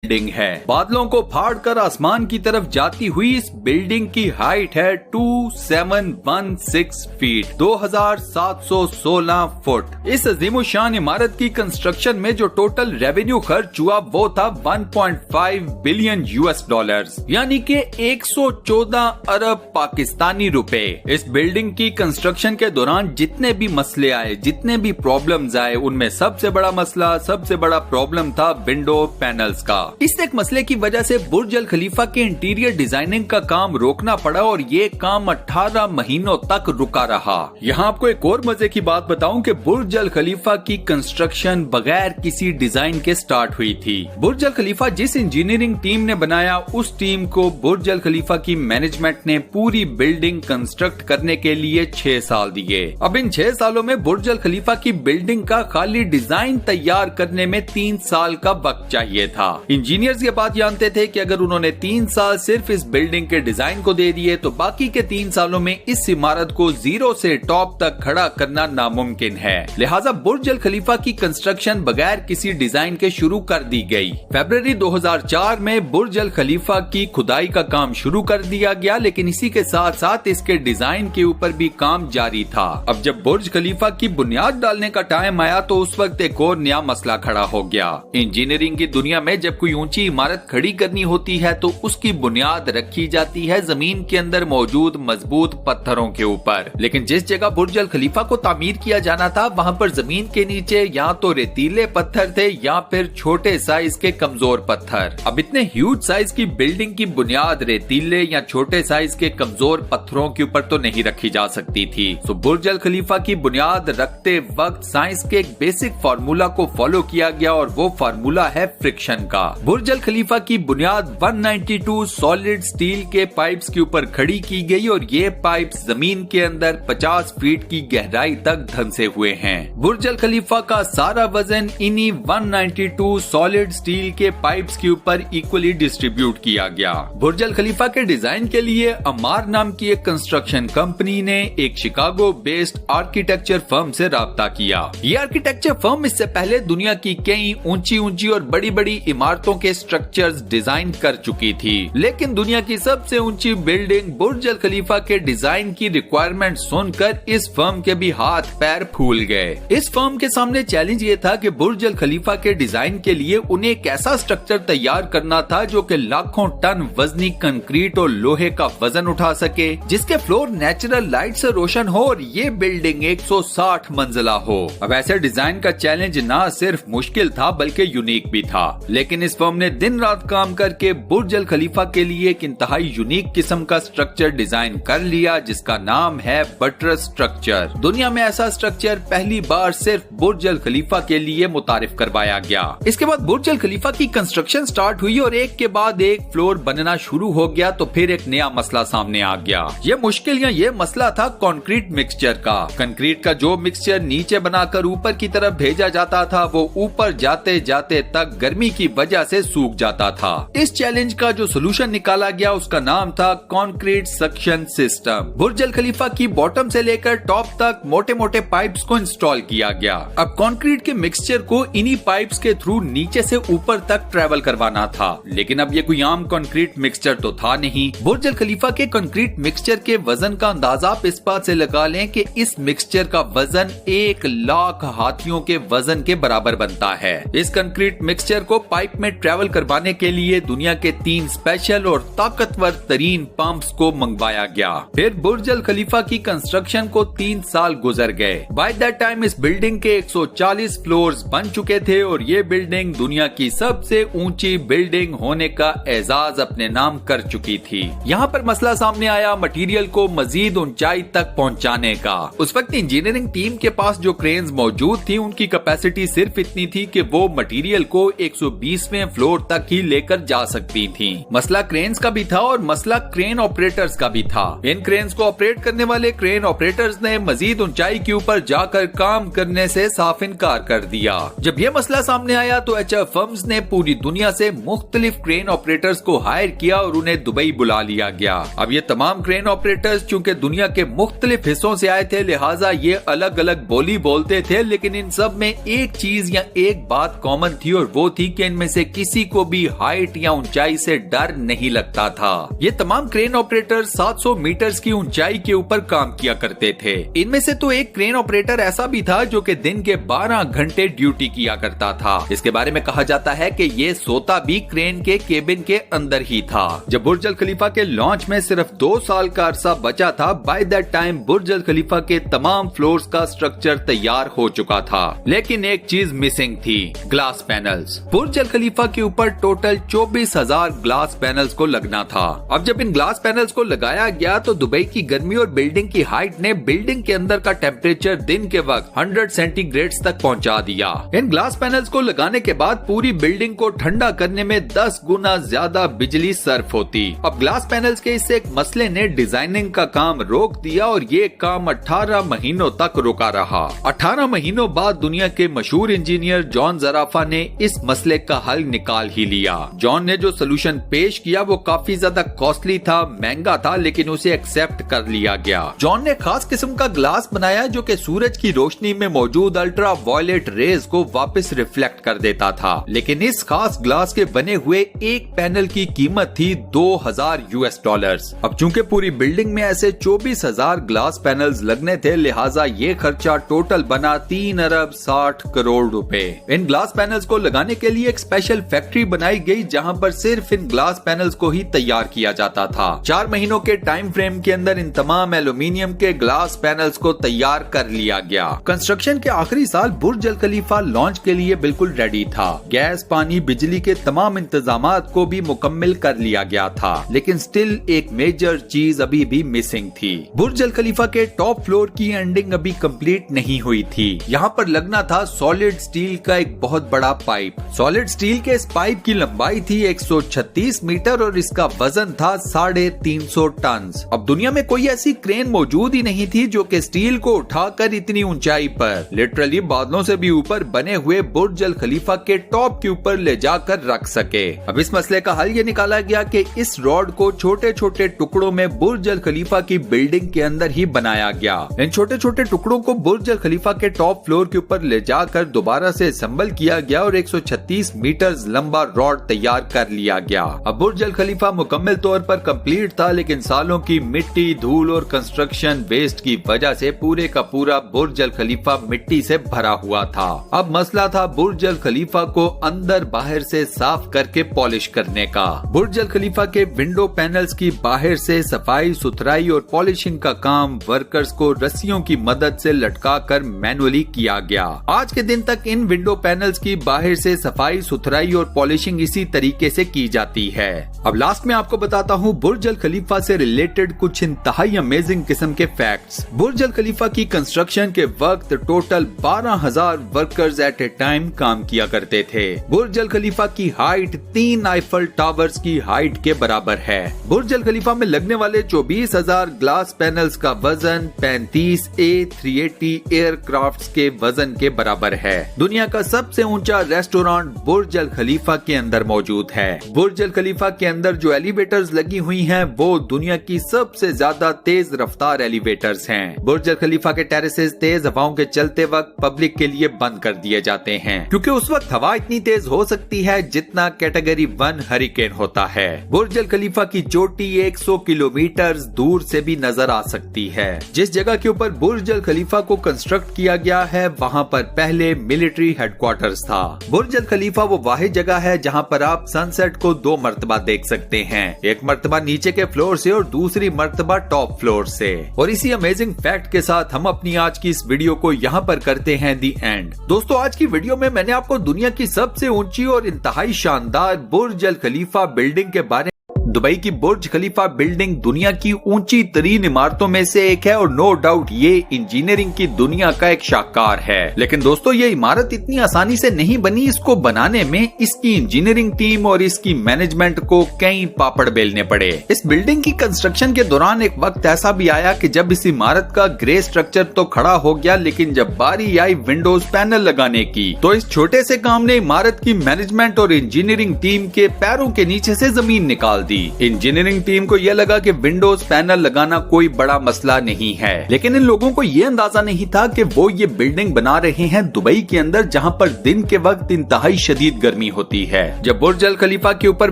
Building है। बादलों को फाड़कर आसमान की तरफ जाती हुई इस बिल्डिंग की हाइट है 2716 फीट 2716 फुट। इस अजीमुशान इमारत की कंस्ट्रक्शन में जो टोटल रेवेन्यू खर्च हुआ वो था 1.5 बिलियन US डॉलर्स, यानी कि 114 अरब पाकिस्तानी रुपए। इस बिल्डिंग की कंस्ट्रक्शन के दौरान जितने भी मसले आए, जितने भी प्रॉब्लम्स आए, उनमें सबसे बड़ा मसला, सबसे बड़ा प्रॉब्लम था विंडो पैनल्स का। इस एक मसले की वजह से बुर्ज अल खलीफा के इंटीरियर डिजाइनिंग का काम रोकना पड़ा और ये काम 18 महीनों तक रुका रहा। यहाँ आपको एक और मजे की बात बताऊं कि बुर्ज अल खलीफा की कंस्ट्रक्शन बगैर किसी डिजाइन के स्टार्ट हुई थी। बुर्ज अल खलीफा जिस इंजीनियरिंग टीम ने बनाया, उस टीम को बुर्ज अल खलीफा की मैनेजमेंट ने पूरी बिल्डिंग कंस्ट्रक्ट करने के लिए 6 साल दिए। अब इन 6 सालों में बुर्ज अल खलीफा की बिल्डिंग का खाली डिजाइन तैयार करने में 3 साल का वक्त चाहिए था। इंजीनियर्स ये बात जानते थे कि अगर उन्होंने 3 साल सिर्फ इस बिल्डिंग के डिजाइन को दे दिए तो बाकी के 3 सालों में इस इमारत को जीरो से टॉप तक खड़ा करना नामुमकिन है। लिहाजा बुर्ज अल खलीफा की कंस्ट्रक्शन बगैर किसी डिजाइन के शुरू कर दी गई। फरवरी 2004 में बुर्ज अल खलीफा की खुदाई का काम शुरू कर दिया गया, लेकिन इसी के साथ साथ इसके डिजाइन के ऊपर भी काम जारी था। अब जब बुर्ज खलीफा की बुनियाद डालने का टाइम आया तो उस वक्त एक और नया मसला खड़ा हो गया। इंजीनियरिंग की दुनिया में जब कोई ऊंची इमारत खड़ी करनी होती है तो उसकी बुनियाद रखी जाती है जमीन के अंदर मौजूद मजबूत पत्थरों के ऊपर। लेकिन जिस जगह बुर्ज अल खलीफा को तामीर किया जाना था वहाँ पर जमीन के नीचे या तो रेतीले पत्थर थे या फिर छोटे साइज के कमजोर पत्थर। अब इतने ह्यूज साइज की बिल्डिंग की बुनियाद रेतीले या छोटे साइज के कमजोर पत्थरों के ऊपर तो नहीं रखी जा सकती थी। तो बुर्ज अल खलीफा की बुनियाद रखते वक्त साइंस के एक बेसिक फार्मूला को फॉलो किया गया और वो फार्मूला है फ्रिक्शन का। बुर्ज अल खलीफा की बुनियाद 192 सॉलिड स्टील के पाइप्स के ऊपर खड़ी की गई और ये पाइप्स जमीन के अंदर 50 फीट की गहराई तक धंसे हुए हैं। बुर्ज अल खलीफा का सारा वजन इन्हीं 192 सॉलिड स्टील के पाइप्स के ऊपर इक्वली डिस्ट्रीब्यूट किया गया। बुर्ज अल खलीफा के डिजाइन के लिए अमार नाम की एक कंस्ट्रक्शन कंपनी ने एक शिकागो बेस्ड आर्किटेक्चर फर्म से राब्ता किया। ये आर्किटेक्चर फर्म इससे पहले दुनिया की कई ऊंची ऊंची और बड़ी बड़ी इमारतों के स्ट्रक्चर्स डिजाइन कर चुकी थी, लेकिन दुनिया की सबसे ऊंची बिल्डिंग बुर्ज अल खलीफा के डिजाइन की रिक्वायरमेंट सुनकर इस फर्म के भी हाथ पैर फूल गए। इस फर्म के सामने चैलेंज ये था कि बुर्ज अल खलीफा के डिजाइन के लिए उन्हें एक ऐसा स्ट्रक्चर तैयार करना था जो कि लाखों टन वजनी कंक्रीट और लोहे का वजन उठा सके, जिसके फ्लोर नेचुरल लाइट से रोशन हो और ये बिल्डिंग 160 मंजिला हो। अब ऐसे डिजाइन का चैलेंज ना सिर्फ मुश्किल था बल्कि यूनिक भी था, लेकिन इस फर्म ने दिन रात काम करके बुर्ज अल खलीफा के लिए एक इंतहाई यूनिक किस्म का स्ट्रक्चर डिजाइन कर लिया जिसका नाम है बटरस स्ट्रक्चर। दुनिया में ऐसा स्ट्रक्चर पहली बार सिर्फ बुर्ज अल खलीफा के लिए मुतारिफ करवाया गया। इसके बाद बुर्ज अल खलीफा की कंस्ट्रक्शन स्टार्ट हुई और एक के बाद एक फ्लोर बनना शुरू हो गया तो फिर एक नया मसला सामने आ गया। ये मुश्किल या ये मसला था कंक्रीट मिक्सचर का। कंक्रीट का जो मिक्सचर नीचे बनाकर ऊपर की तरफ भेजा जाता था वो ऊपर जाते जाते तक गर्मी की वजह से सूख जाता था। इस चैलेंज का जो सोल्यूशन निकाला गया उसका नाम था कंक्रीट सक्शन सिस्टम। बुर्ज अल खलीफा की बॉटम से लेकर टॉप तक मोटे मोटे पाइप्स को इंस्टॉल किया गया। अब कंक्रीट के मिक्सचर को इन्हीं पाइप्स के थ्रू नीचे से ऊपर तक ट्रेवल करवाना था, लेकिन अब ये कोई आम कंक्रीट मिक्सचर तो था नहीं। बुर्ज अल खलीफा के कंक्रीट मिक्सचर के वजन का अंदाजा आप इस बात से लगा लें कि इस मिक्सचर का वजन 1 लाख हाथियों के वजन के बराबर बनता है। इस कंक्रीट मिक्सचर को पाइप में ट्रेवल करवाने के लिए दुनिया के 3 स्पेशल और ताकतवर तरीन पंप्स को मंगवाया गया। फिर बुर्ज अल खलीफा की कंस्ट्रक्शन को 3 साल गुजर गए। बाय दैट टाइम इस बिल्डिंग के 140 फ्लोर्स बन चुके थे और ये बिल्डिंग दुनिया की सबसे ऊंची बिल्डिंग होने का एजाज अपने नाम कर चुकी थी। यहाँ पर मसला सामने आया मटेरियल को मजीद ऊंचाई तक पहुँचाने का। उस वक्त इंजीनियरिंग टीम के पास जो क्रेन्स मौजूद थी उनकी कैपेसिटी सिर्फ इतनी थी कि वो मटेरियल को 120वें फ्लोर तक ही लेकर जा सकती थी। मसला क्रेन्स का भी था और मसला क्रेन ऑपरेटर्स का भी था। इन क्रेन्स को ऑपरेट करने वाले क्रेन ऑपरेटर्स ने मजीद ऊंचाई के ऊपर जाकर काम करने से साफ इनकार कर दिया। जब ये मसला सामने आया तो एचएफ फर्म्स ने पूरी दुनिया से मुख्तलिफ क्रेन ऑपरेटर्स को हायर किया और उन्हें दुबई बुला लिया गया। अब ये तमाम क्रेन ऑपरेटर्स चूंकि दुनिया के मुख्तलिफ हिस्सों से आए थे, लिहाजा ये अलग अलग बोली बोलते थे, लेकिन इन सब में एक चीज या एक बात कॉमन थी और वो थी कि इनमें से किसी को भी हाइट या ऊंचाई से डर नहीं लगता था। ये तमाम क्रेन ऑपरेटर 700 मीटर्स की ऊंचाई के ऊपर काम किया करते थे। इनमें से तो एक क्रेन ऑपरेटर ऐसा भी था जो कि दिन के 12 घंटे ड्यूटी किया करता था। इसके बारे में कहा जाता है कि ये सोता भी क्रेन के केबिन के अंदर ही था। जब बुर्ज अल खलीफा के लॉन्च में सिर्फ 2 साल का अरसा बचा था, by that time Burj Al खलीफा के तमाम फ्लोर्स का स्ट्रक्चर तैयार हो चुका था, लेकिन एक चीज मिसिंग थी, ग्लास पैनल्स। बुर्ज अल खलीफा के ऊपर टोटल 24,000 ग्लास पैनल्स को लगना था। अब जब इन ग्लास पैनल्स को लगाया गया तो दुबई की गर्मी और बिल्डिंग की हाइट ने बिल्डिंग के अंदर का टेम्परेचर दिन के वक्त 100 सेंटीग्रेड तक पहुंचा दिया। इन ग्लास पैनल्स को लगाने के बाद पूरी बिल्डिंग को ठंडा करने में 10 गुना ज्यादा बिजली सर्फ होती। अब ग्लास पैनल्स के इस एक मसले ने डिजाइनिंग का काम रोक दिया और ये काम 18 महीनों तक रुका रहा। 18 महीनों बाद दुनिया के मशहूर इंजीनियर जॉन ज़राफ़ा ने इस मसले का हल निकाल ही लिया। जॉन ने जो सोल्यूशन पेश किया वो काफी ज्यादा कॉस्टली था, महंगा था, लेकिन उसे एक्सेप्ट कर लिया गया। जॉन ने खास किस्म का ग्लास बनाया जो कि सूरज की रोशनी में मौजूद अल्ट्रा वायलेट रेज को वापस रिफ्लेक्ट कर देता था। लेकिन इस खास ग्लास के बने हुए एक पैनल की कीमत थी $2,000। अब चूंकि पूरी बिल्डिंग में ऐसे 24,000 ग्लास पैनल्स लगने थे, लिहाजा ये खर्चा टोटल बना 3 अरब 60 करोड़ रुपए। इन ग्लास पैनल्स को लगाने के लिए एक स्पेशल फैक्ट्री बनाई गई जहां पर सिर्फ इन ग्लास पैनल्स को ही तैयार किया जाता था। 4 महीनों के टाइम फ्रेम के अंदर इन तमाम एल्यूमिनियम के ग्लास पैनल्स को तैयार कर लिया गया। कंस्ट्रक्शन के आखिरी साल बुर्ज अल खलीफा लॉन्च के लिए बिल्कुल रेडी था। गैस, पानी, बिजली के तमाम इंतजामात को भी मुकम्मल कर लिया गया था, लेकिन स्टिल एक मेजर चीज अभी भी मिसिंग थी। बुर्ज अल खलीफा के टॉप फ्लोर की एंडिंग अभी कंप्लीट नहीं हुई थी। यहाँ पर लगना था सॉलिड स्टील का एक बहुत बड़ा पाइप। सॉलिड स्टील के इस पाइप की लंबाई थी 136 मीटर और इसका वजन था 350 टन। अब दुनिया में कोई ऐसी क्रेन मौजूद ही नहीं थी जो कि स्टील को उठाकर इतनी ऊंचाई पर, लिटरली बादलों से भी ऊपर बने हुए बुर्ज अल खलीफा के टॉप के ऊपर ले जाकर रख सके। अब इस मसले का हल ये निकाला गया कि इस रॉड को छोटे छोटे टुकड़ों में बुर्ज अल खलीफा की बिल्डिंग के अंदर ही बनाया गया। इन छोटे छोटे टुकड़ों को बुर्ज अल खलीफा के टॉप फ्लोर के ऊपर ले जाकर दोबारा से असेंबल किया गया और 136 मीटर लंबा रॉड तैयार कर लिया गया। अब बुर्ज अल खलीफा मुकम्मल तौर पर कंप्लीट था, लेकिन सालों की मिट्टी, धूल और कंस्ट्रक्शन वेस्ट की वजह से पूरे का पूरा बुर्ज अल खलीफा मिट्टी से भरा हुआ था। अब मसला था बुर्ज अल खलीफा को अंदर बाहर से साफ करके पॉलिश करने का। बुर्ज अल खलीफा के विंडो पैनल्स की बाहर से सफाई सुथराई और पॉलिशिंग का काम वर्कर्स को रस्सियों की मदद से लटकाकर मैनुअली किया गया। आज के दिन तक इन विंडो पैनल्स की बाहर से सफाई सुथराई और पॉलिशिंग इसी तरीके से की जाती है। अब लास्ट में आपको बताता हूँ बुर्ज अल खलीफा से रिलेटेड कुछ इंतहाई अमेजिंग किस्म के फैक्ट्स। बुर्ज अल खलीफा की कंस्ट्रक्शन के वक्त total 12,000 workers at a time काम किया करते थे। बुर्ज अल खलीफा की हाइट 3 आईफल टावर्स की हाइट के बराबर है। बुर्ज अल खलीफा में लगने वाले 24,000 ग्लास पैनल्स का वजन 35 A380 एयरक्राफ्ट्स के वजन के बराबर है। दुनिया का सबसे ऊंचा रेस्टोरेंट बुर्ज अल खलीफा के अंदर मौजूद है। बुर्ज अल खलीफा के अंदर जो एलिवेटर्स लगी हुई हैं वो दुनिया की सबसे ज्यादा तेज रफ्तार एलिवेटर्स हैं। बुर्ज अल खलीफा के टेरेसेस तेज हवाओं के चलते वक्त पब्लिक के लिए बंद कर दिए जाते हैं, क्योंकि उस वक्त हवा इतनी तेज हो सकती है जितना कैटेगरी 1 हरिकेन होता है। बुर्ज अल खलीफा की चोटी 100 किलोमीटर दूर से भी नजर आ सकती है। जिस जगह के ऊपर बुर्ज अल खलीफा को कंस्ट्रक्ट किया गया है वहाँ पर पहले मिलिट्री हेडक्वार्टर्स था। बुर्ज अल खलीफा वो वाहिद जगह है जहाँ पर आप सनसेट को 2 मर्तबा देख सकते हैं, एक मर्तबा नीचे के फ्लोर से और दूसरी मर्तबा टॉप फ्लोर से। और इसी अमेजिंग फैक्ट के साथ हम अपनी आज की इस वीडियो को यहाँ पर करते हैं दी एंड। दोस्तों, आज की वीडियो में मैंने आपको दुनिया की सबसे ऊंची और इंतहाई शानदार बुर्ज अल खलीफा बिल्डिंग के बारे दुबई की बुर्ज खलीफा बिल्डिंग दुनिया की ऊंची तरीन इमारतों में से एक है और नो डाउट ये इंजीनियरिंग की दुनिया का एक शाहकार है। लेकिन दोस्तों, ये इमारत इतनी आसानी से नहीं बनी। इसको बनाने में इसकी इंजीनियरिंग टीम और इसकी मैनेजमेंट को कई पापड़ बेलने पड़े। इस बिल्डिंग की कंस्ट्रक्शन के दौरान एक वक्त ऐसा भी आया कि जब इस इमारत का ग्रे स्ट्रक्चर तो खड़ा हो गया, लेकिन जब बारी आई विंडोज पैनल लगाने की तो इस छोटे से काम ने इमारत की मैनेजमेंट और इंजीनियरिंग टीम के पैरों के नीचे से जमीन निकाल दी। इंजीनियरिंग टीम को यह लगा कि विंडोज पैनल लगाना कोई बड़ा मसला नहीं है, लेकिन इन लोगों को यह अंदाजा नहीं था कि वो ये बिल्डिंग बना रहे हैं दुबई के अंदर, जहां पर दिन के वक्त इंतहाई शदीद गर्मी होती है। जब बुर्ज अल खलीफा के ऊपर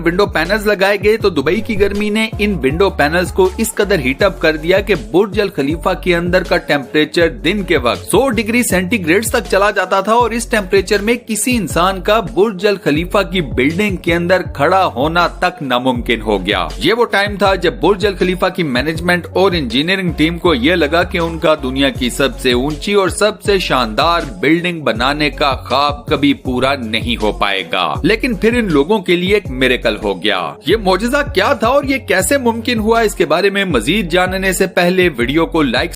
विंडो पैनल्स लगाए गए तो दुबई की गर्मी ने इन विंडो पैनल्स को इस कदर हीट अप कर दिया कि बुर्ज अल खलीफा के अंदर का टेम्परेचर दिन के वक्त 100 डिग्री सेंटीग्रेड तक चला जाता था और इस टेम्परेचर में किसी इंसान का बुर्ज अल खलीफा की बिल्डिंग के अंदर खड़ा होना तक नामुमकिन हो गया। ये वो टाइम था जब बुर्ज अल खलीफा की मैनेजमेंट और इंजीनियरिंग टीम को यह लगा कि उनका दुनिया की सबसे ऊंची और सबसे शानदार बिल्डिंग बनाने का ख्वाब कभी पूरा नहीं हो पाएगा। लेकिन फिर इन लोगों के लिए एक मिरेकल हो गया। ये मौजज़ा क्या था और ये कैसे मुमकिन हुआ, इसके बारे में मजीद जानने से पहले वीडियो को लाइक